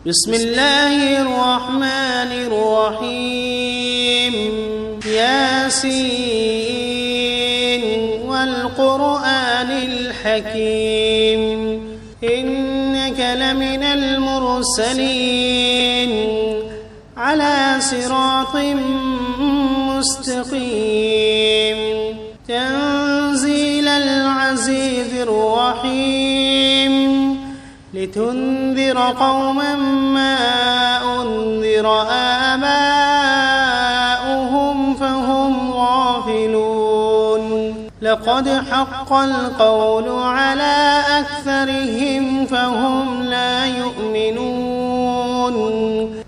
بسم الله الرحمن الرحيم ياسين والقرآن الحكيم إنك لمن المرسلين على صراط مستقيم تنزيل العزيز الرحيم لتنذر قوما ما أنذر آباؤهم فهم غافلون لقد حق القول على أكثرهم فهم لا يؤمنون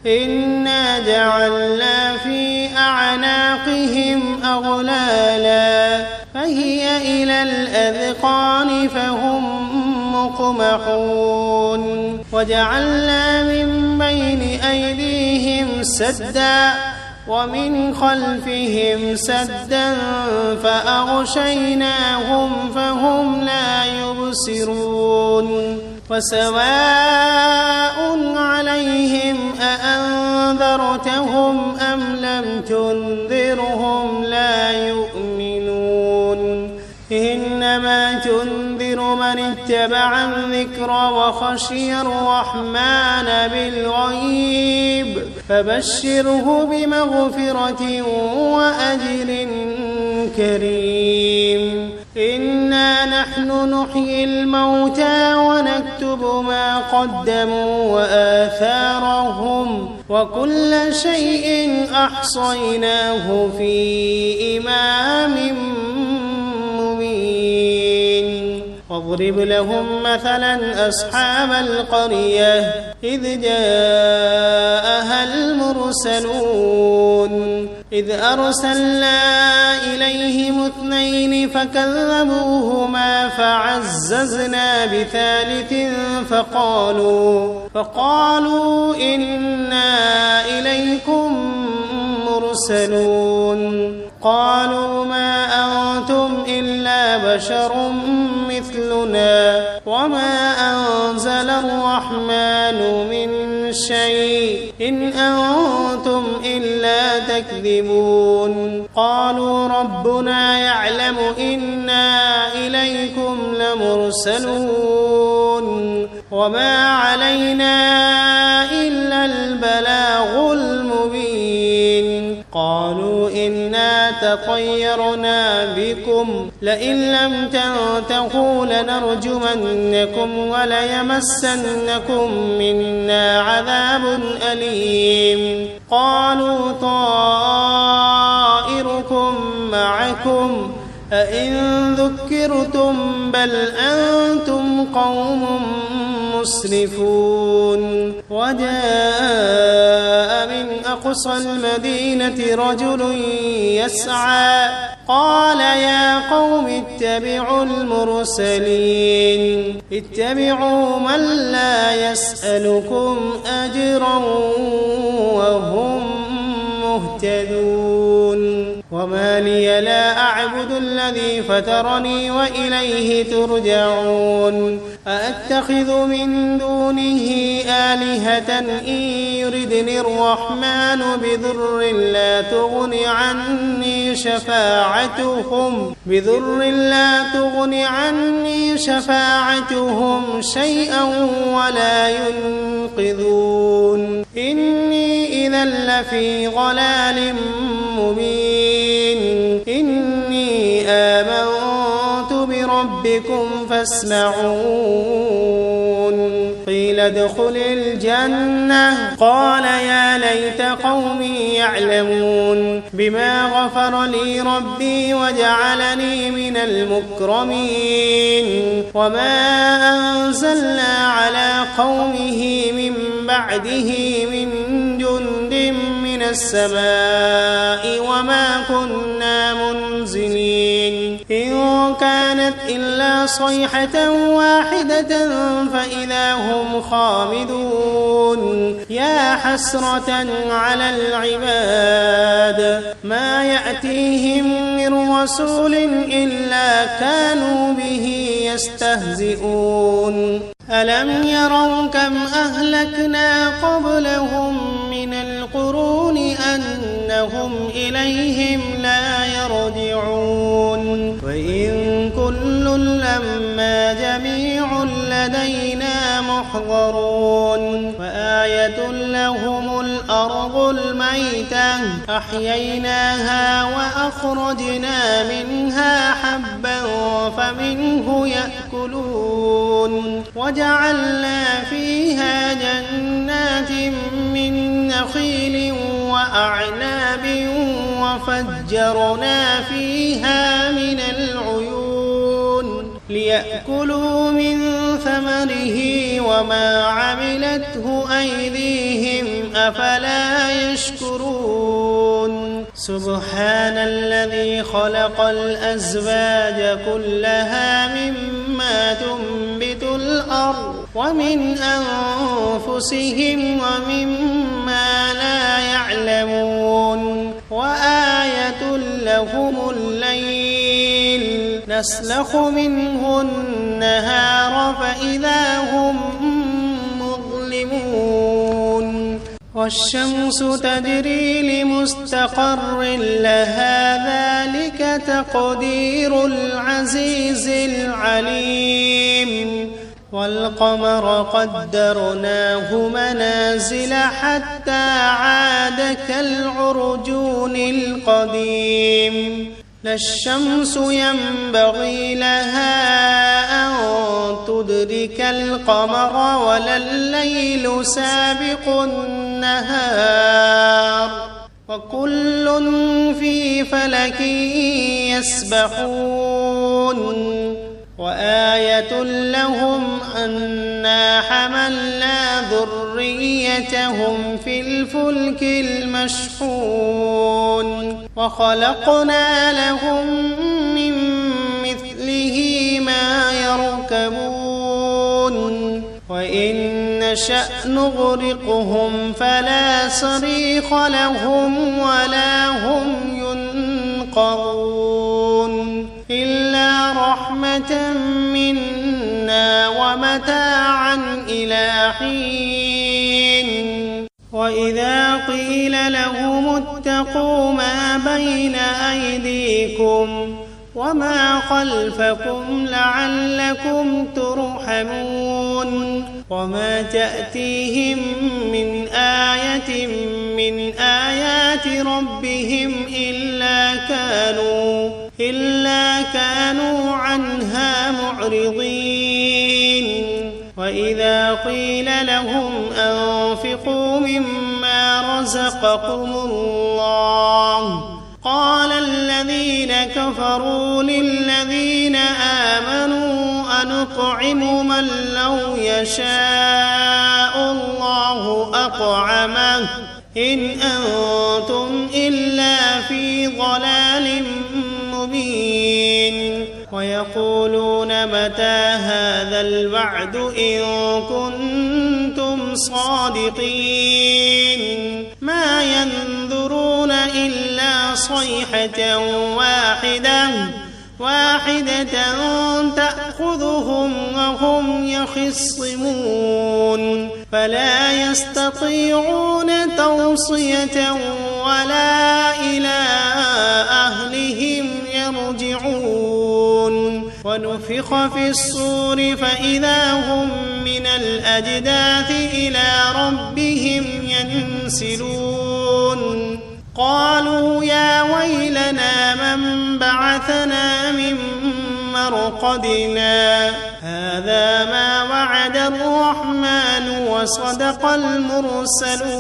إنا جعلنا في أعناقهم أغلالا فهي إلى الأذقان فهم مقمحون وجعلنا من بين أيديهم سدا ومن خلفهم سدا فأغشيناهم فهم لا يبصرون وسواء عليهم أأنذرتهم أم لم تنذرهم لا يؤمنون إنما تنذر من اتبع الذكر وخشي الرحمن بالغيب فبشره بمغفرة وأجر كريم إنا نحن نحيي الموتى ونكتب ما قدموا وآثارهم وكل شيء أحصيناه في إمام مبين واضرب لهم مثلا أصحاب القرية إذ جاءها المرسلون إذ أرسلنا إليهم 2 فكذبوهما فعززنا بثالث فقالوا إنا إليكم مرسلون قالوا ما أنتم إلا بشر مثلنا وما أنزل الرحمن من شيء إن أنتم إلا تكذبون قالوا ربنا يعلم إنا إليكم لمرسلون وما علينا إلا البلاغ المبين قالوا إنا تطيرنا بكم لئن لم تنتهوا لنرجمنكم وليمسنكم منا عذاب أليم قالوا طائركم معكم أئن ذكرتم بل أنتم قوم مسرفون وجاء من أقصى المدينة رجل يسعى قال يا قوم اتبعوا المرسلين اتبعوا من لا يسألكم أجرا وهم مهتدون وما لي لا أعبد الذي فطرني وإليه ترجعون أأتخذ من دونه آلهة إن يردني الرحمن بضر لا تغن عني شفاعتهم شيئا ولا ينقذون إني إذا لفي ضلال مبين إني آمنت بربكم فاسمعون قيل ادخل الجنة قال يا ليت قومي يعلمون بما غفر لي ربي وجعلني من المكرمين وما أنزلنا على قومه من بعده من جند من السماء وما كنا منزلين إن كانت إلا صيحة واحدة فإذا هم خامدون يا حسرة على العباد ما يأتيهم من رسول إلا كانوا به يستهزئون ألم يروا كم أهلكنا قبلهم من القرون أنهم إليهم لا يرجعون وإن كل لما جميع لدينا محضرون وآية لهم الأرض الميتة أحييناها وأخرجنا منها حبا فمنه يأكلون وجعلنا فيها جنات من نخيل وأعناب وفجرنا فيها من العيون ليأكلوا من ثمره وما عملته أيديهم أفلا يشكرون سبحان الذي خلق الأزواج كلها مما تنبت الأرض ومن أنفسهم ومما لا يعلمون وآية لهم الليل نسلخ منه النهار فإذا هم مظلمون والشمس تجري لمستقر لها ذلك تقدير العزيز العليم والقمر قدرناه منازل حتى عاد كالعرجون القديم لا الشمس ينبغي لها أن تدرك القمر ولا الليل سابق النهار وكل في فلك يسبحون وآية لهم أنا حملنا ذريتهم في الفلك المشحون وخلقنا لهم من مثله ما يركبون وإن نشأ نغرقهم فلا صريخ لهم ولا هم ينقذون إلا رحمة منا ومتاعا إلى حين وإذا قيل لهم اتقوا ما بين أيديكم وما خلفكم لعلكم ترحمون وما تأتيهم من آية من آيات ربهم إلا كانوا عنها معرضين وإذا قيل لهم أنفقوا مما رزقكم الله قال الذين كفروا للذين آمنوا أنطعم من لو يشاء الله أطعمه إن أنتم إلا في ضلال مبين ويقولون متى هذا الوعد إن كنتم صادقين ما ينظرون إلا صيحة واحدة تأخذهم وهم يخصمون فلا يستطيعون توصية ولا إلى أهلهم يرجعون ونفخ في الصور فإذا هم من الأجداث إلى ربهم ينسلون قالوا يا ويلنا من بعثنا من مرقدنا هذا ما وعد الرحمن وصدق المرسلون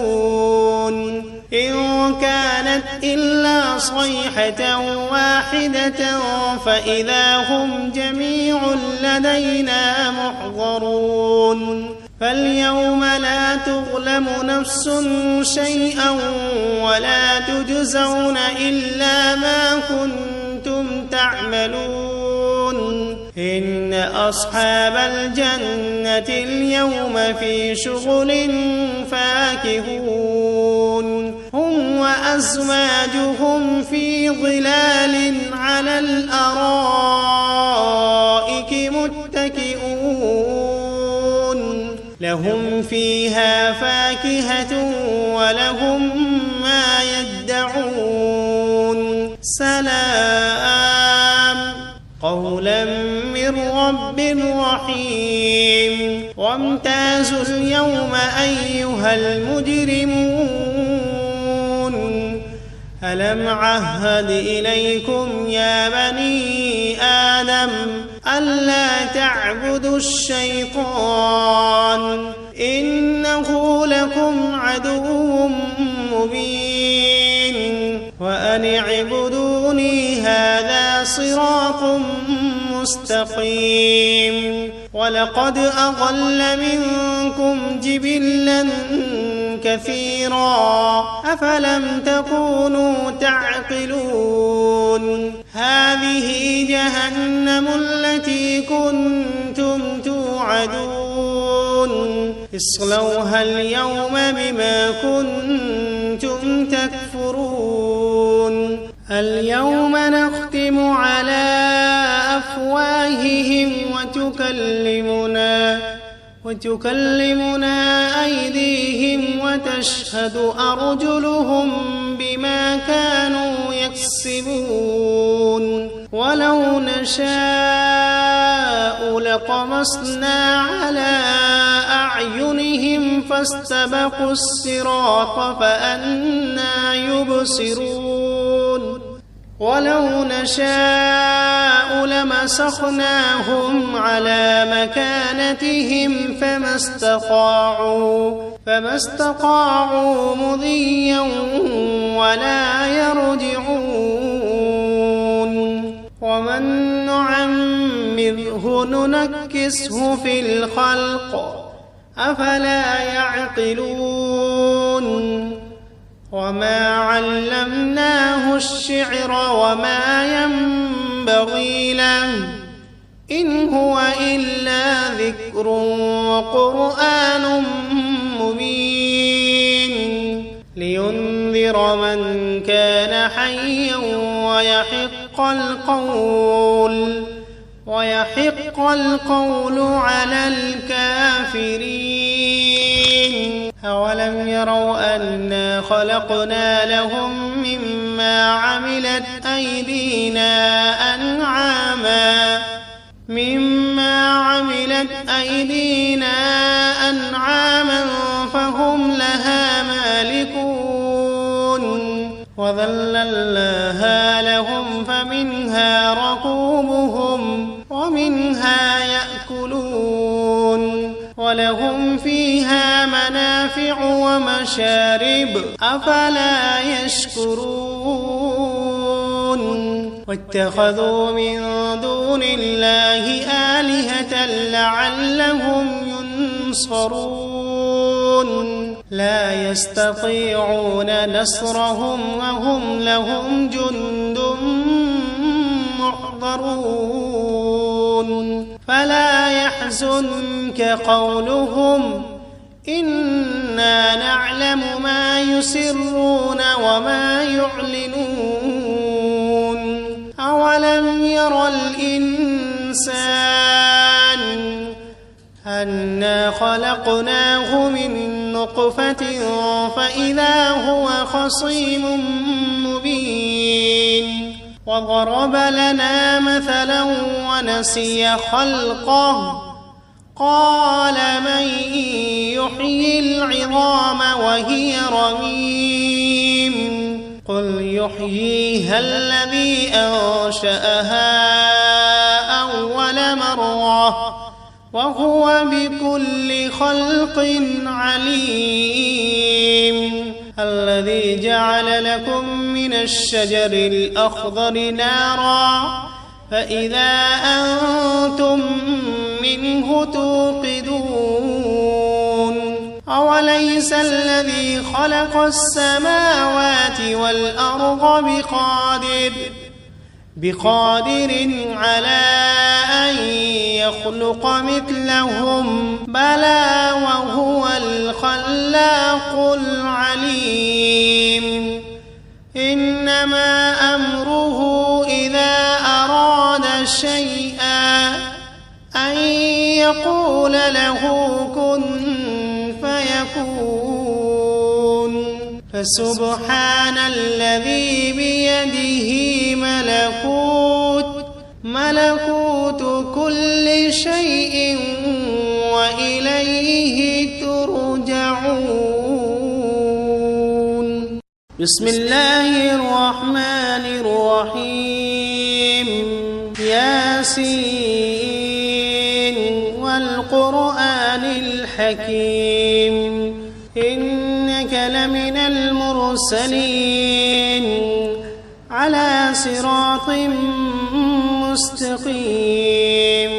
إن كانت إلا صيحة واحدة فإذا هم جميع لدينا محضرون فاليوم لا تظلم نفس شيئا ولا تجزون إلا ما كنتم تعملون إن أصحاب الجنة اليوم في شغل فاكهون هم وأزواجهم في ظلال على الأرائك متكئون لهم فيها فاكهة ولهم ما يدعون سلام قولا من رب رحيم وامتازوا اليوم أيها المجرمون ألم عهد إليكم يا بني آدم ألا تعبدوا الشيطان إنه لكم عدو مبين وأن اعبدوني هذا صراط مستقيم ولقد أضل منكم جبلا كثيرا أفلم تكونوا تعقلون هذه جهنم التي كنتم توعدون اصلوها اليوم بما كنتم تكفرون اليوم نختم على أفواههم وتكلمنا أيديهم وتشهد أرجلهم بما كانوا يكسبون ولو نشاء لطمسنا على أعينهم فاستبقوا الصراط فأنى يبصرون ولو نشاء لمسخناهم على مكانتهم فما استطاعوا مضيا ولا يرجعون ومن نعمره ننكسه في الخلق أفلا يعقلون وما علمناه الشعر وما ينبغي له إن هو إلا ذكر وقرآن مبين لينذر من كان حيا ويحق القول على الكافرين أولم يروا أنا خلقنا لهم مما عملت أيدينا أنعاما فهم لها مالكون وذللناها لهم فمنها ركوبهم ومنها يأكلون ولهم فيها منافع ومشارب أفلا يشكرون واتخذوا من دون الله آلهة لعلهم ينصرون لا يستطيعون نصرهم وهم لهم جند محضرون فلا يحزنك قولهم إنا نعلم ما يسرون وما يعلنون أولم ير الإنسان أنا خلقناه من نطفة فإذا هو خصيم مبين وضرب لنا مثلا ونسي خلقه قال من يحيي العظام وهي رميم قل يحييها الذي أنشأها أول مرة وهو بكل خلق عليم الذي جعل لكم من الشجر الأخضر نارا فإذا أنتم منه توقدون أوليس الذي خلق السماوات والأرض بقادر على أن يخلق مثلهم بلى وهو الخلاق العليم إنما أمره إذا أراد شيئا أن يقول له كن فسبحان الذي بيده ملكوت كل شيء وإليه ترجعون. بسم الله الرحمن الرحيم. ياسين والقرآن الحكيم إنك لمن المرسلين على صراط مستقيم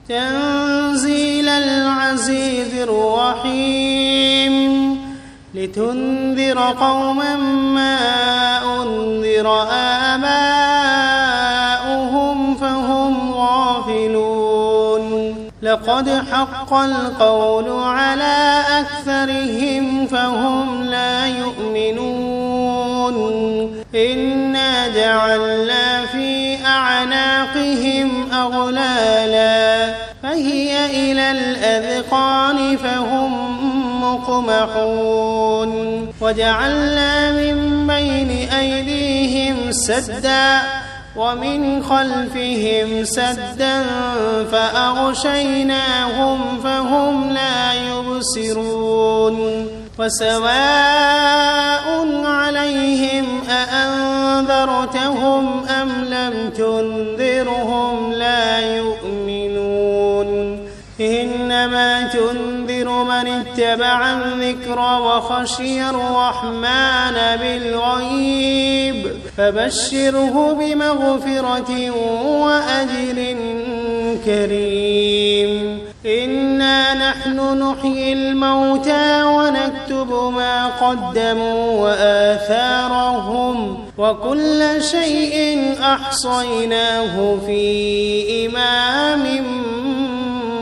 تنزيل العزيز الرحيم لتنذر قوما ما أنذر آباؤهم فهم غافلون لقد حق القول على أكثرهم فهم لا يؤمنون إنا جعلنا في أعناقهم أغلالا فهي إلى الأذقان فهم مقمحون وجعلنا من بين أيديهم سدا ومن خلفهم سدا فأغشيناهم فهم لا يبصرون وسواء عليهم أأنذرتهم أم لم تنذرهم لا يؤمنون إنما تنذر من اتبع الذكر وخشي الرحمن بالغيب فبشره بمغفرة وأجر كريم إنا نحن نحيي الموتى ونكتب ما قدموا وآثارهم وكل شيء أحصيناه في إمام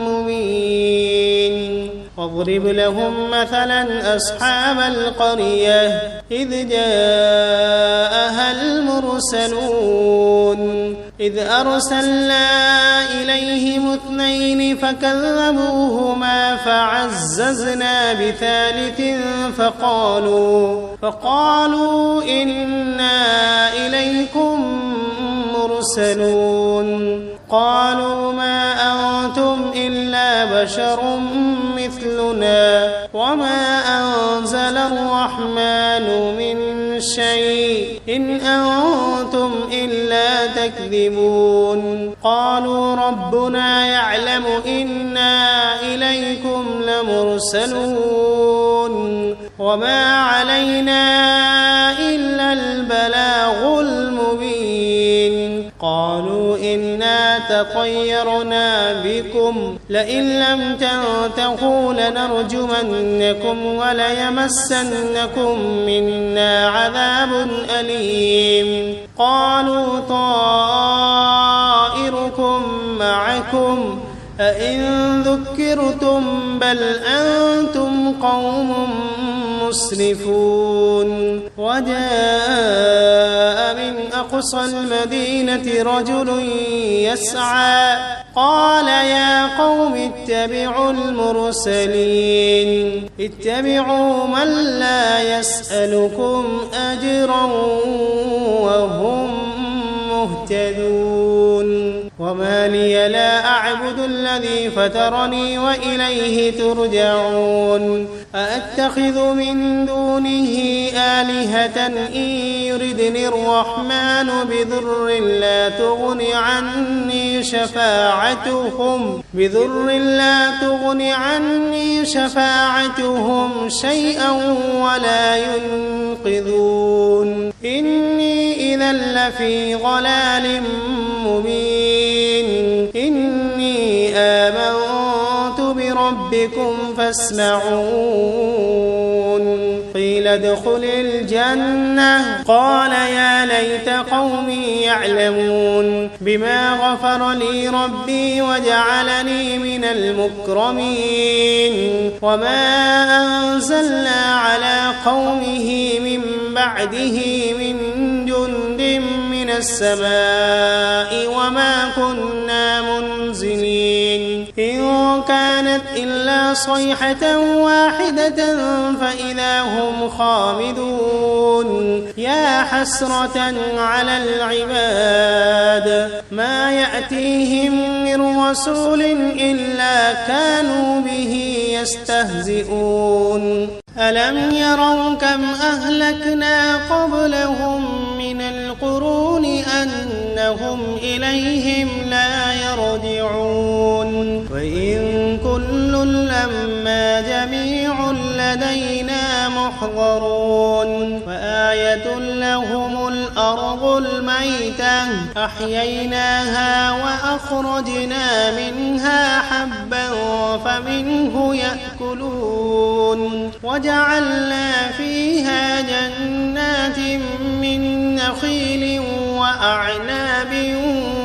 مبين واضرب لهم مثلا أصحاب القرية إذ جاءها المرسلون إذ أرسلنا إليهم 2 فكذبوهما فعززنا بثالث فقالوا إنا إليكم مرسلون قالوا ما أنتم إلا بشر مثلنا وما أنزل الرحمن من شيء إن أنتم إلا تكذبون قالوا ربنا يعلم إنا إليكم لمرسلون وما علينا إلا البلاغ المبين قالوا إنا تطيرنا بكم لئن لم تنتهوا لنرجمنكم وليمسنكم منا عذاب أليم قالوا طائركم معكم أئن ذكرتم بل أنتم قوم مسرفون وجاء من أقصى المدينة رجل يسعى قال يا قوم اتبعوا المرسلين اتبعوا من لا يسألكم أجرا وهم مهتدون وما لي لا أعبد الذي فطرني وإليه ترجعون أأتخذ من دونه آلهة إن يردني الرحمن بضر لا تغن عني شفاعتهم شيئا ولا ينقذون إني إذا لفي ضلال مبين إني آمنت بربكم فاسمعون قيل ادخل الجنة قال يا ليت قومي يعلمون بما غفر لي ربي وجعلني من المكرمين وما أنزلنا على قومه من بعده من جند من السماء وما كنا منزلين إن كانت إلا صيحة واحدة فإذا هم خامدون يا حسرة على العباد ما يأتيهم من رسول إلا كانوا به يستهزئون ألم يروا كم أهلكنا قبلهم من القرون أنهم إليهم لا يرجعون وإن كل لما جميع لدينا محضرون وآية لهم الأرض الميتة أحييناها وأخرجنا منها حبا فمنه يأكلون وجعلنا فيها جنات من نخيل وأعناب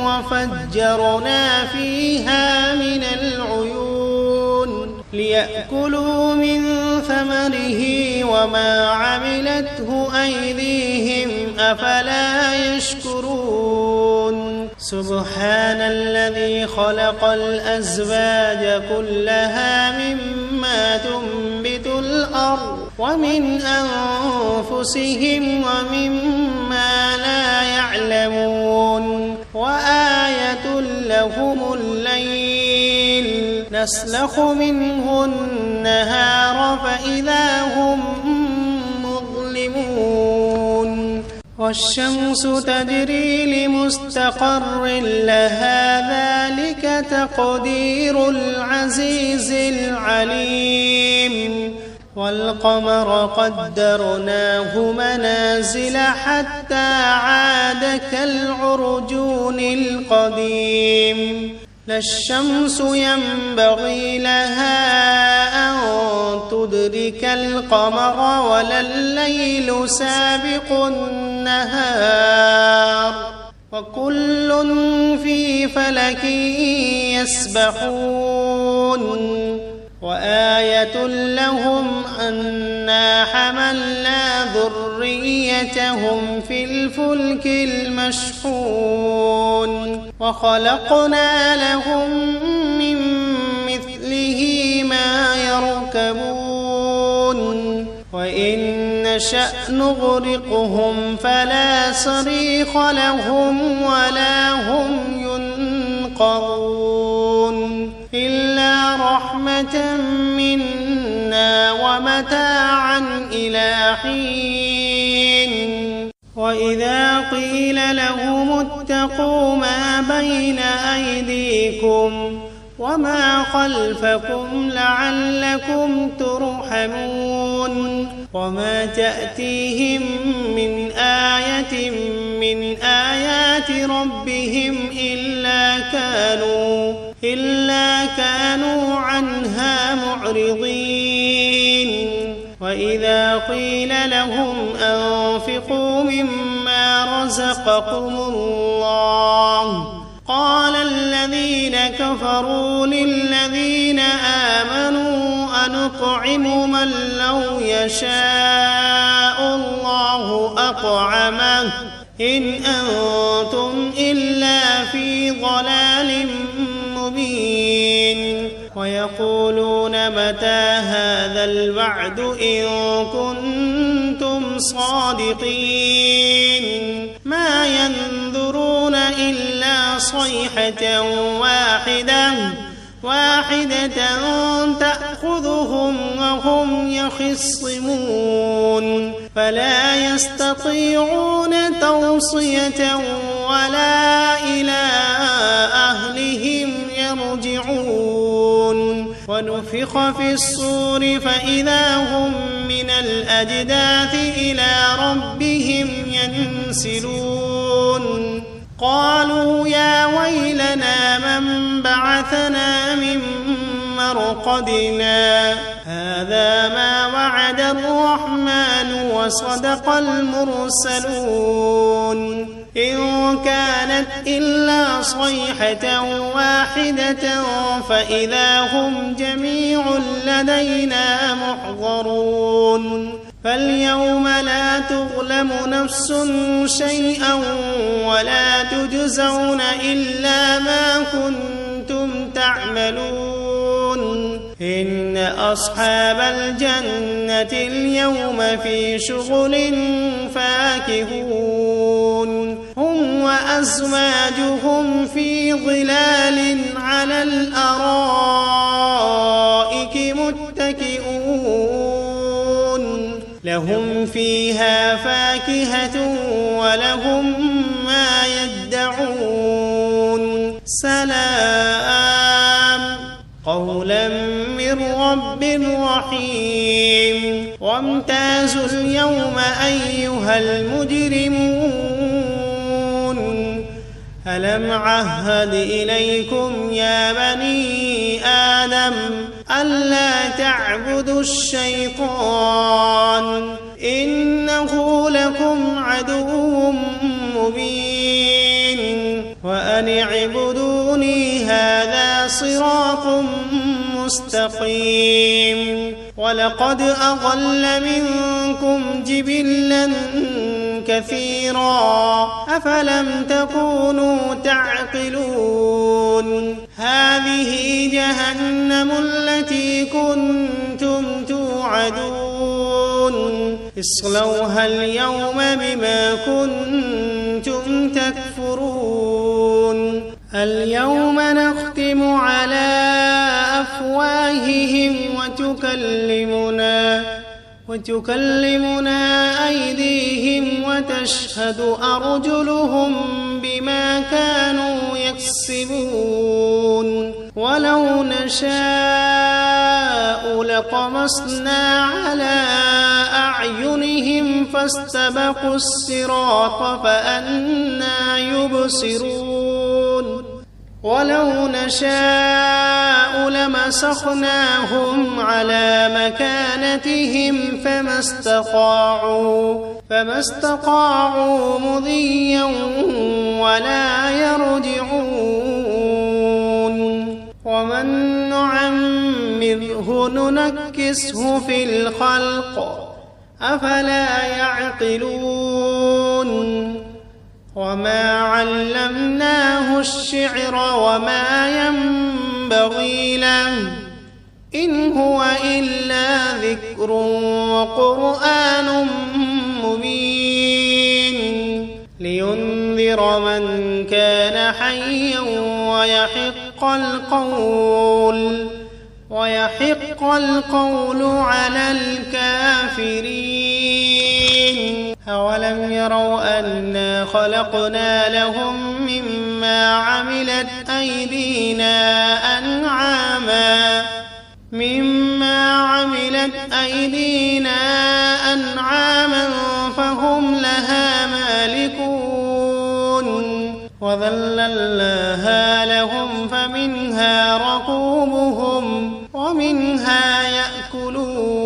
وفجرنا فيها من العيون ليأكلوا من ثمره وما عملته أيديهم أفلا يشكرون سبحان الذي خلق الأزواج كلها مما تنبت الأرض ومن أنفسهم ومما لا يعلمون وآية لهم الليل نسلخ منه النهار فإذا هم مظلمون والشمس تجري لمستقر لها ذلك تقدير العزيز العليم والقمر قدرناه منازل حتى عاد كالعرجون القديم لا الشمس ينبغي لها أن تدرك القمر ولا الليل سابق النهار وكل في فلك يسبحون وآية لهم أنا حملنا ذريتهم في الفلك المشحون وخلقنا لهم من مثله ما يركبون وإن نشأ نغرقهم فلا صريخ لهم ولا هم ينقذون إلا رحمة منا ومتاعا إلى حين وإذا قيل لهم اتقوا ما بين أيديكم وما خلفكم لعلكم ترحمون وما تأتيهم من آية من آيات ربهم إلا كانوا عنها معرضين وإذا قيل لهم أنفقوا مما رزقكم الله قال الذين كفروا للذين آمنوا أنطعم من لو يشاء الله أطعمه إن أنتم إلا في ضلال مبين ويقولون متى هذا الوعد إن كنتم صادقين ما ينظرون إلا صيحة واحدة تأخذهم وهم يخصمون فلا يستطيعون توصية ولا إلى أهلهم يرجعون ونفخ في الصور فإذا هم من الأجداث إلى ربهم ينسلون قالوا يا ويلنا من بعثنا من مرقدنا هذا ما وعد الرحمن وصدق المرسلون إن كانت إلا صيحة واحدة فإذا هم جميع لدينا محضرون فاليوم لا تظلم نفس شيئا ولا تجزون إلا ما كنتم تعملون إن أصحاب الجنة اليوم في شغل فاكهون هم وأزواجهم في ظلال على الأرائك متكئون لهم فيها فاكهة ولهم ما يدعون سلام قولا من رب رحيم وامتازوا اليوم أيها المجرمون ألم عهد إليكم يا بني آدم ألا تعبدوا الشيطان إنه لكم عدو مبين وأن اعبدوني هذا صراط مستقيم ولقد أضل منكم جبلا كثيرا أفلم تكونوا تعقلون هذه جهنم التي كنتم توعدون اصلوها اليوم بما كنتم تكفرون اليوم نختم على أفواههم وتكلمنا أيديهم وتشهد أرجلهم بما كانوا يكسبون ولو نشاء لطمسنا على أعينهم فاستبقوا الصراط فأنى يبصرون ولو نشاء لمسخناهم على مكانتهم فما استطاعوا مضيا ولا يرجعون ومن نعمره ننكسه في الخلق أفلا يعقلون وما علمناه الشعر وما ينبغي له إن هو إلا ذكر وقرآن مبين لينذر من كان حيا ويحق القول على الكافرين أولم يروا أنا خلقنا لهم مما عملت أيدينا أنعاما فهم لها مالكون وذللناها لهم فمنها ركوبهم ومنها يأكلون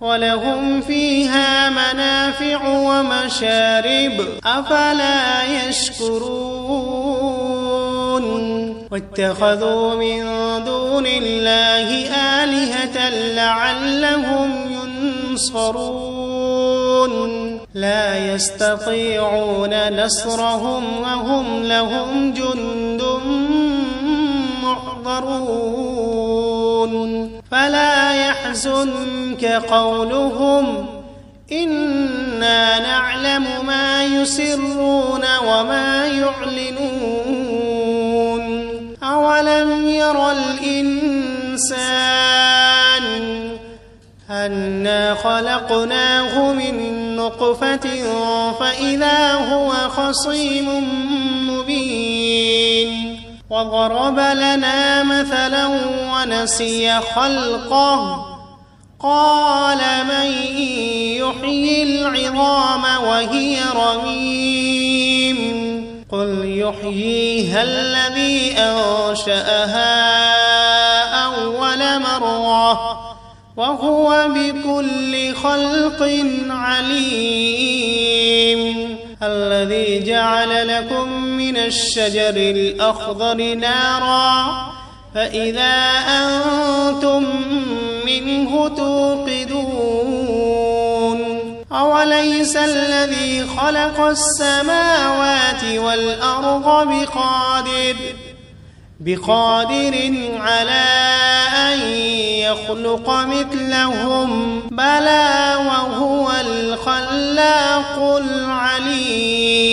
ولهم فيها منافع ومشارب أفلا يشكرون واتخذوا من دون الله آلهة لعلهم ينصرون لا يستطيعون نصرهم وهم لهم جند محضرون فلا يحزنك قولهم إنا نعلم ما يسرون وما يعلنون أولم ير الإنسان أنا خلقناه من نطفة فإذا هو خصيم مبين وضرب لنا مثلا ونسي خلقه قال من يحيي العظام وهي رميم قل يحييها الذي أنشأها أول مرة وهو بكل خلق عليم الذي جعل لكم من الشجر الأخضر نارا فإذا أنتم منه توقدون أوليس الذي خلق السماوات والأرض بقادر على أن يخلق مثلهم بلى وهو الخلاق العليم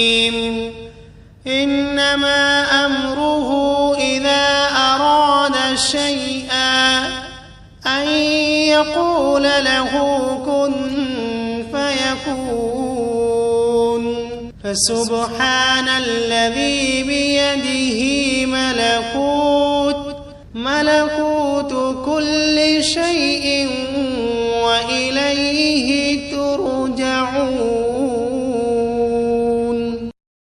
إنما أمره إذا أراد شيئا أن يقول له كن فيكون فسبحان الذي بيده ملكوت كل شيء